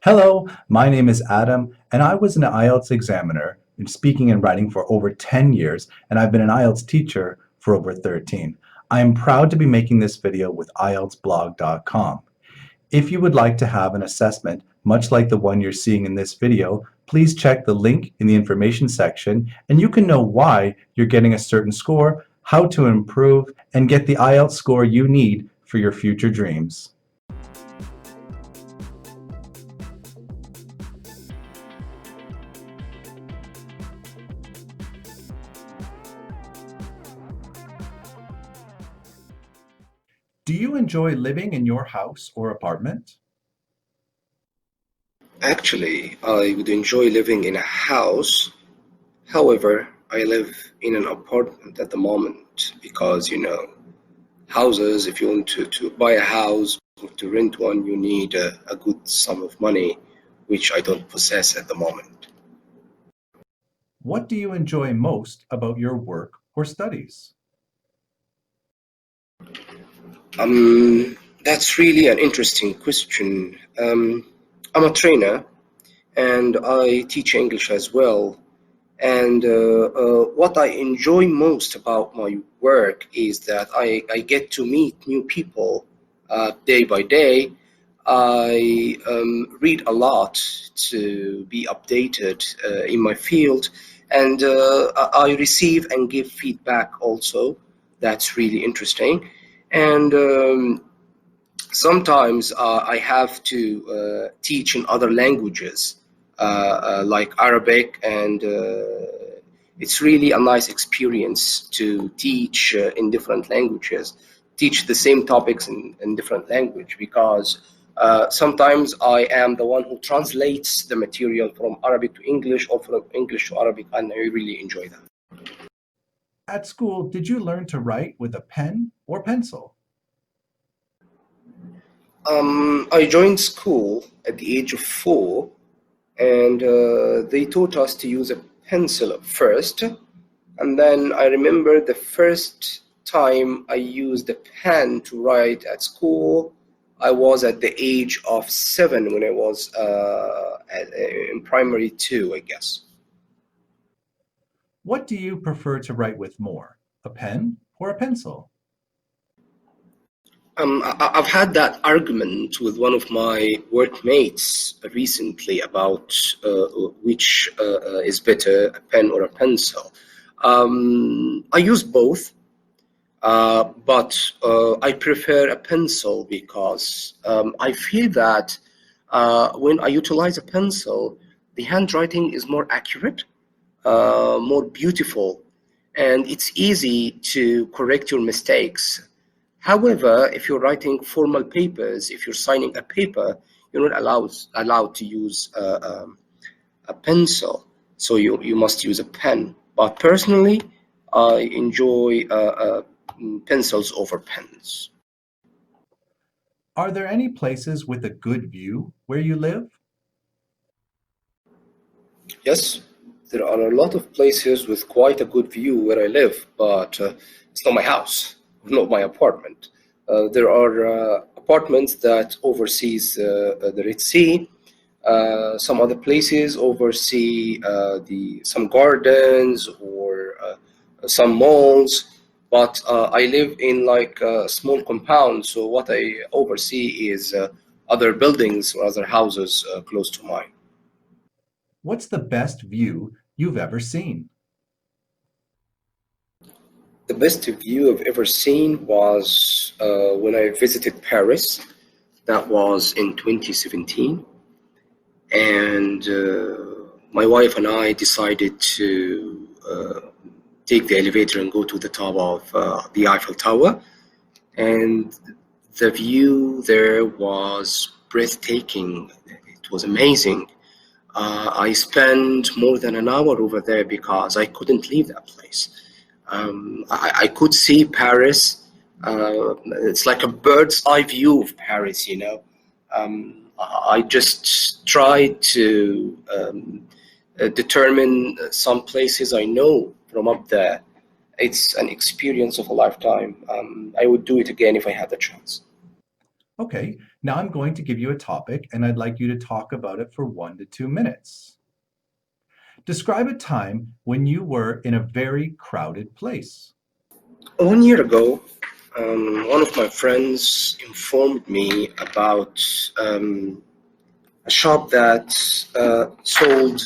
Hello, my name is Adam, and I was an IELTS examiner in speaking and writing for over 10 years, and I've been an IELTS teacher for over 13. I am proud to be making this video with IELTS-Blog.com. If you would like to have an assessment, much like the one you're seeing in this video, please check the link in the information section, and you can know why you're getting a certain score, how to improve, and get the IELTS score you need for your future dreams. Do you enjoy living in your house or apartment? Actually, I would enjoy living in a house. However, I live in an apartment at the moment because, houses, if you want to buy a house or to rent one, you need a good sum of money, which I don't possess at the moment. What do you enjoy most about your work or studies? That's really an interesting question. I'm a trainer and I teach English as well. And what I enjoy most about my work is that I get to meet new people day by day. I read a lot to be updated in my field, and I receive and give feedback also. That's really interesting. And sometimes I have to teach in other languages like Arabic, and it's really a nice experience to teach in different languages, teach the same topics in different language, because sometimes I am the one who translates the material from Arabic to English or from English to Arabic, and I really enjoy that. At school, did you learn to write with a pen or pencil? I joined school at the age of 4, and they taught us to use a pencil at first, and then I remember the first time I used a pen to write at school. I was at the age of 7 when I was in primary 2, I guess. What do you prefer to write with more, a pen or a pencil? I've had that argument with one of my workmates recently about which is better, a pen or a pencil. I use both, but I prefer a pencil because I feel that when I utilize a pencil, the handwriting is more accurate, more beautiful, and it's easy to correct your mistakes. However, if you're writing formal papers, if you're signing a paper, you're not allowed to use a pencil, so you must use a pen. But personally, I enjoy pencils over pens. Are there any places with a good view where you live? Yes, there are a lot of places with quite a good view where I live, but it's not my house, not my apartment. There are apartments that oversees the Red Sea. Some other places oversee some gardens or some malls, but I live in like a small compound, so what I oversee is other buildings or other houses close to mine. What's the best view you've ever seen? The best view I've ever seen was when I visited Paris. That was in 2017. And my wife and I decided to take the elevator and go to the top of the Eiffel Tower. And the view there was breathtaking. It was amazing. I spent more than an hour over there because I couldn't leave that place. I could see Paris. It's like a bird's eye view of Paris, you know. I just tried to determine some places I know from up there. It's an experience of a lifetime. I would do it again if I had the chance. Okay, now I'm going to give you a topic and I'd like you to talk about it for 1 to 2 minutes. Describe a time when you were in a very crowded place. 1 year ago, one of my friends informed me about a shop that sold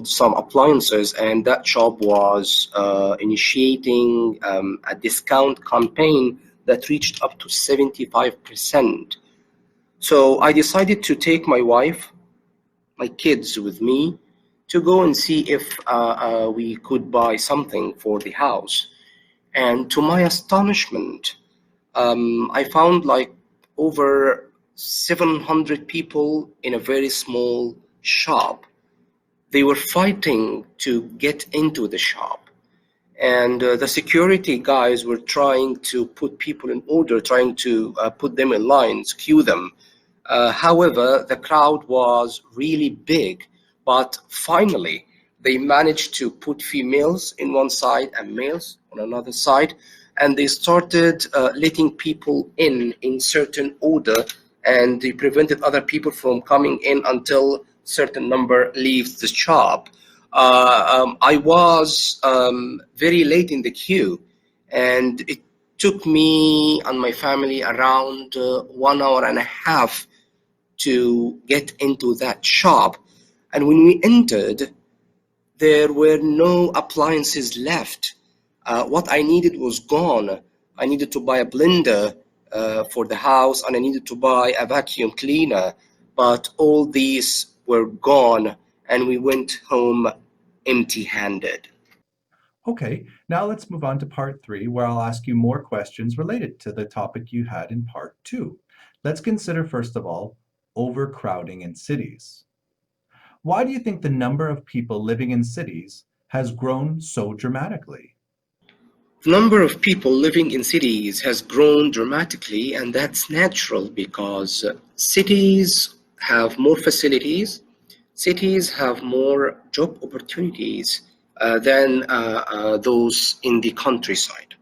some appliances, and that shop was initiating a discount campaign that reached up to 75%. So I decided to take my wife, my kids with me, to go and see if we could buy something for the house. And to my astonishment, I found like over 700 people in a very small shop. They were fighting to get into the shop. And the security guys were trying to put people in order, trying to put them in lines, queue them. However, the crowd was really big, but finally they managed to put females in one side and males on another side, and they started letting people in certain order, and they prevented other people from coming in until certain number leaves the shop. I was very late in the queue, and it took me and my family around 1 hour and a half to get into that shop. And when we entered, there were no appliances left. What I needed was gone. I needed to buy a blender for the house, and I needed to buy a vacuum cleaner, but all these were gone, and we went home empty-handed. Okay, now let's move on to part 3, where I'll ask you more questions related to the topic you had in part 2. Let's consider, first of all, overcrowding in cities. Why do you think the number of people living in cities has grown so dramatically? The number of people living in cities has grown dramatically, and that's natural because cities have more facilities, cities have more job opportunities than those in the countryside.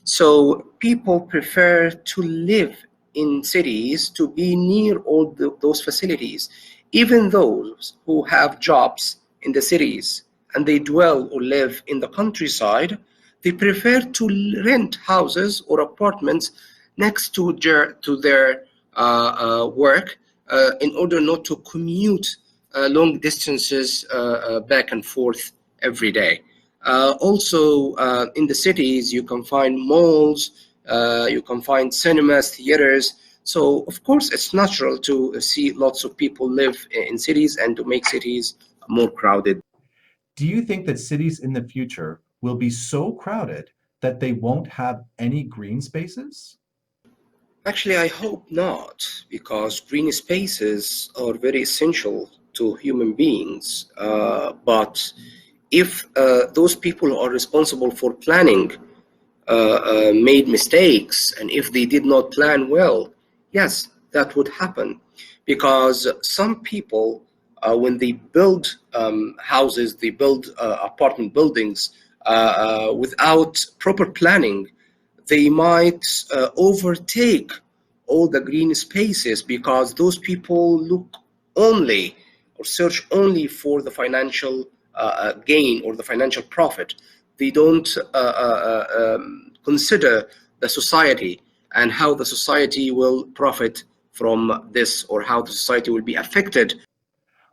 So people prefer to live in cities to be near all those facilities. Even those who have jobs in the cities and they dwell or live in the countryside, they prefer to rent houses or apartments next to their work in order not to commute long distances back and forth every day. Also, in the cities, you can find malls, you can find cinemas, theaters. So, of course, it's natural to see lots of people live in cities and to make cities more crowded. Do you think that cities in the future will be so crowded that they won't have any green spaces? Actually, I hope not, because green spaces are very essential to human beings. But if those people are responsible for planning made mistakes, and if they did not plan well, yes, that would happen. Because some people, when they build houses, they build apartment buildings without proper planning, they might overtake all the green spaces because those people look only or search only for the financial gain or the financial profit. They don't consider the society and how the society will profit from this, or how the society will be affected.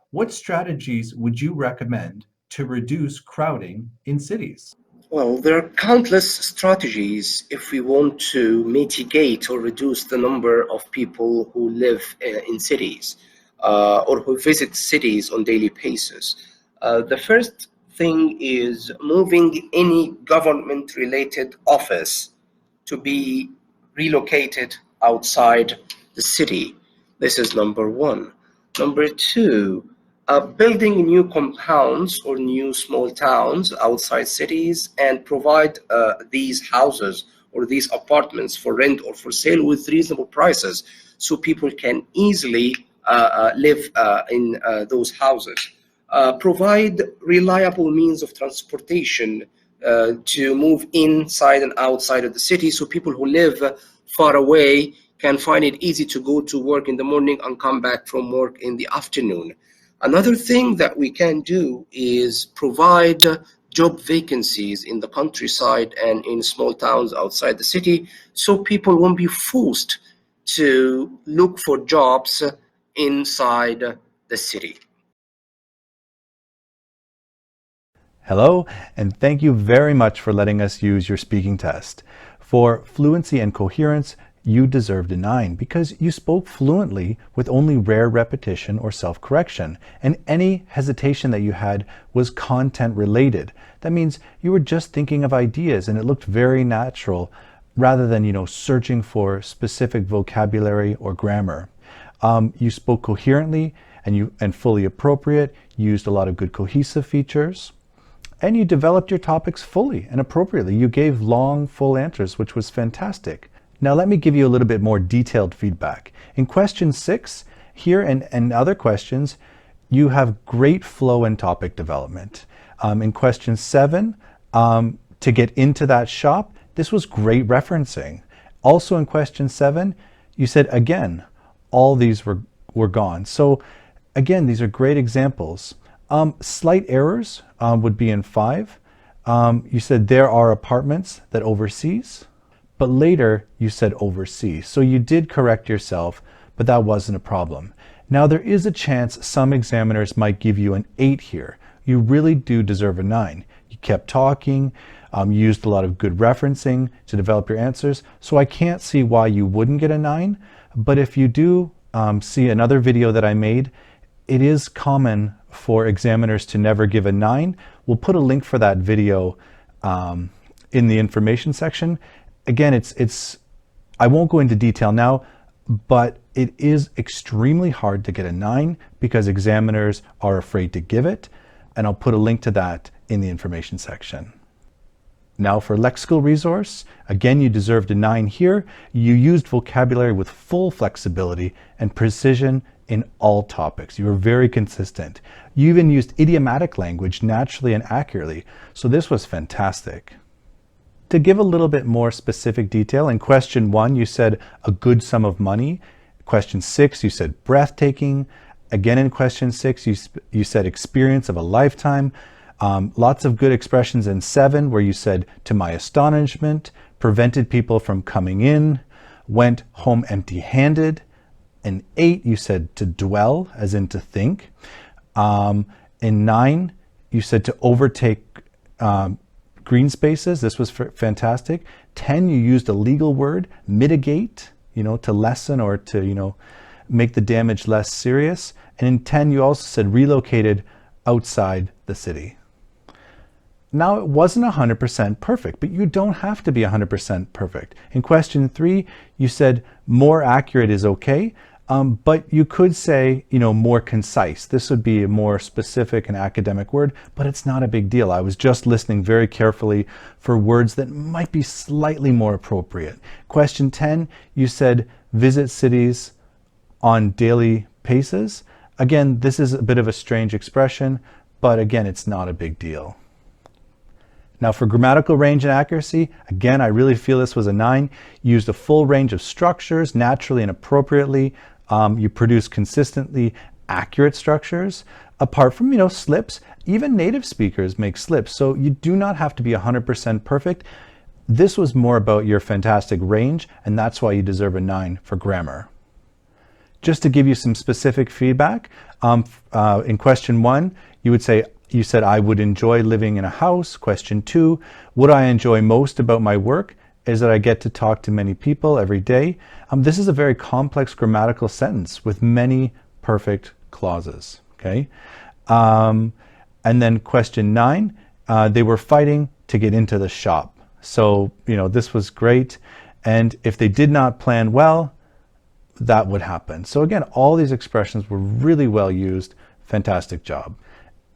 What strategies would you recommend to reduce crowding in cities? Well, there are countless strategies if we want to mitigate or reduce the number of people who live in cities or who visit cities on daily basis. The first thing is moving any government-related office to be relocated outside the city. This is number one. Number two, building new compounds or new small towns outside cities and provide these houses or these apartments for rent or for sale with reasonable prices so people can easily live in those houses. Provide reliable means of transportation to move inside and outside of the city so people who live far away can find it easy to go to work in the morning and come back from work in the afternoon. Another thing that we can do is provide job vacancies in the countryside and in small towns outside the city, so people won't be forced to look for jobs inside the city. Hello, and thank you very much for letting us use your speaking test. For fluency and coherence, you deserved a 9 because you spoke fluently with only rare repetition or self-correction, and any hesitation that you had was content related. That means you were just thinking of ideas and it looked very natural rather than, searching for specific vocabulary or grammar. You spoke coherently and fully appropriate, used a lot of good cohesive features, and you developed your topics fully and appropriately. You gave long, full answers, which was fantastic. Now let me give you a little bit more detailed feedback. In question 6, here and other questions, you have great flow and topic development. In question 7, to get into that shop, this was great referencing. Also in question 7, you said, again, all these were gone. So again, these are great examples. Slight errors would be in 5. You said there are apartments that overseas, but later you said overseas. So you did correct yourself, but that wasn't a problem. Now there is a chance some examiners might give you an 8 here. You really do deserve a 9. You kept talking, used a lot of good referencing to develop your answers. So I can't see why you wouldn't get a 9, but if you do see another video that I made, it is common for examiners to never give a 9. We'll put a link for that video in the information section. Again, I won't go into detail now, but it is extremely hard to get a 9 because examiners are afraid to give it, and I'll put a link to that in the information section. Now for lexical resource, again, you deserved a 9 here. You used vocabulary with full flexibility and precision in all topics. You were very consistent. You even used idiomatic language naturally and accurately, so this was fantastic. To give a little bit more specific detail, in question 1, you said a good sum of money. Question 6, you said breathtaking. Again, in question 6, you said experience of a lifetime. Lots of good expressions in 7, where you said, to my astonishment, prevented people from coming in, went home empty-handed. In 8, you said to dwell, as in to think. In 9, you said to overtake green spaces. This was fantastic. 10, you used a legal word, mitigate, to lessen or to, make the damage less serious. And in 10, you also said relocated outside the city. Now, it wasn't 100% perfect, but you don't have to be 100% perfect. In question 3, you said more accurate is okay, but you could say, more concise. This would be a more specific and academic word, but it's not a big deal. I was just listening very carefully for words that might be slightly more appropriate. Question 10, you said visit cities on daily paces. Again, this is a bit of a strange expression, but again, it's not a big deal. Now for grammatical range and accuracy, again, I really feel this was a 9. You used a full range of structures naturally and appropriately. You produced consistently accurate structures. Apart from, slips, even native speakers make slips. So you do not have to be 100% perfect. This was more about your fantastic range, and that's why you deserve a 9 for grammar. Just to give you some specific feedback, in question 1, you said, I would enjoy living in a house. Question 2, what I enjoy most about my work is that I get to talk to many people every day. This is a very complex grammatical sentence with many perfect clauses, okay? And then question 9, they were fighting to get into the shop. So, this was great. And if they did not plan well, that would happen. So again, all these expressions were really well used. Fantastic job.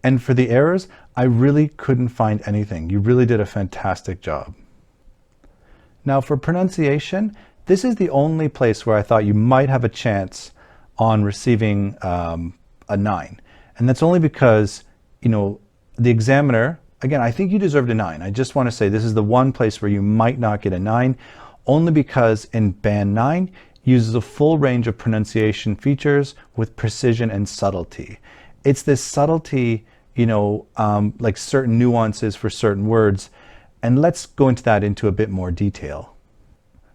And for the errors, I really couldn't find anything. You really did a fantastic job. Now for pronunciation, this is the only place where I thought you might have a chance on receiving a 9. And that's only because, the examiner, again, I think you deserved a 9. I just want to say this is the one place where you might not get a 9, only because in band 9, uses a full range of pronunciation features with precision and subtlety. It's this subtlety, like certain nuances for certain words, and let's go into that into a bit more detail.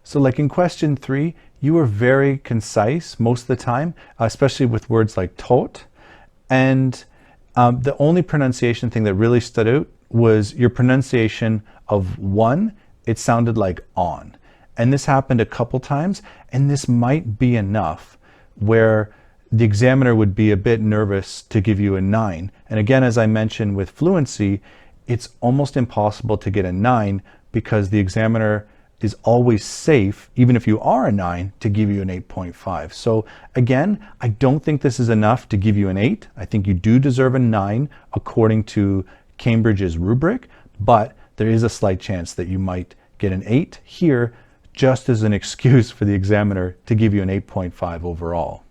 So like in question 3, you were very concise most of the time, especially with words like tot, and the only pronunciation thing that really stood out was your pronunciation of one. It sounded like on. And this happened a couple times, and this might be enough where the examiner would be a bit nervous to give you a 9. And again, as I mentioned with fluency, it's almost impossible to get a 9 because the examiner is always safe, even if you are a 9, to give you an 8.5. So again, I don't think this is enough to give you an 8. I think you do deserve a 9 according to Cambridge's rubric, but there is a slight chance that you might get an 8 here just as an excuse for the examiner to give you an 8.5 overall.